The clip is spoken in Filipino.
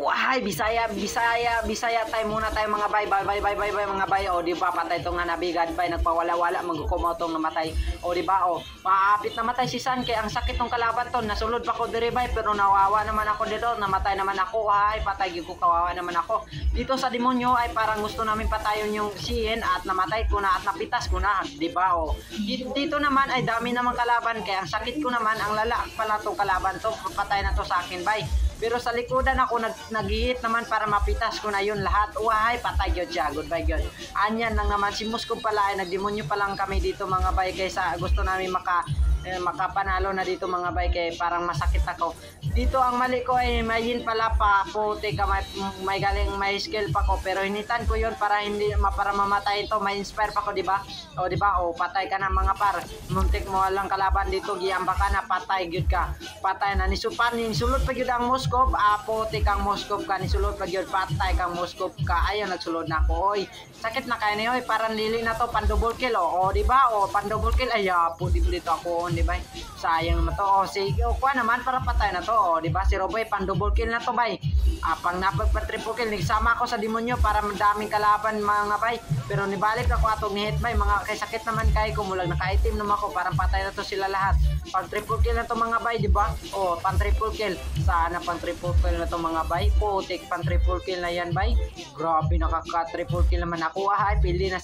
Wahay, Bisaya tayo muna tayo mga bay, mga bay. O di ba patay tong nabigad bay, nagpawala-wala magkukumaw tong namatay. O di ba o, maapit namatay si San kay ang sakit tong kalaban to. Nasulod pa ko diri bay pero nawawa naman ako dito, namatay naman ako. Ay, patay gyud ko, kawawa naman ako. Dito sa demonyo ay parang gusto namin patayon yung Sien at namatay ko na at napitas ko na, di ba o. Dito naman ay dami naman kalaban kaya ang sakit ko naman, ang lala pala tong kalaban to, patay na to sa akin bay. Pero sa likodan ako nag-hit naman para mapitas ko na yun lahat. Uhay, patay yun siya. Goodbye yun. Anyan lang naman. Si Muscom pala ay nagdemonyo pa lang kami dito mga bay. Kaysa gusto namin makapanalo na dito mga bay. Kaya parang masakit ako. Dito ang mali ko ay mayin pala pa. Puti ka, may galing, may skill pa ko. Pero hinitan ko yun para para mamatay ito. May inspire pa ko, di ba? O di ba? O patay ka na mga par. Muntik mo lang kalaban dito. Giyamba ka na, patay gyud ka. Patay na. Nisulot pa gyud ang Moskov, puti kang Moskov ka, nisulod pa gyud, patay kang Moskov ka. Ayaw nagsulod na ako. Oy, sakit na kay ni oy, parang lili na to, pan double kill o di ba? O pan double kill, ay puti dito ako, di ba? Sayang naman to. O sige, kuha naman para patay na to. O di ba? Si Roboy pan double kill na to, bay. Pang napagpa triple kill, nagsama ako sa demonyo para madaming kalaban mga bay. Pero nibalik ako atong ni hit bay, mga kay sakit naman kay ko, mulag naka-item naman ako, parang patay na to sila lahat. Pang triple kill na to mga bay, di ba? O pan triple kill. Sana pan triple kill na to mga bay. Putik pan triple kill na yan bay. Grabe, nakaka triple kill naman ako. Ay, pili na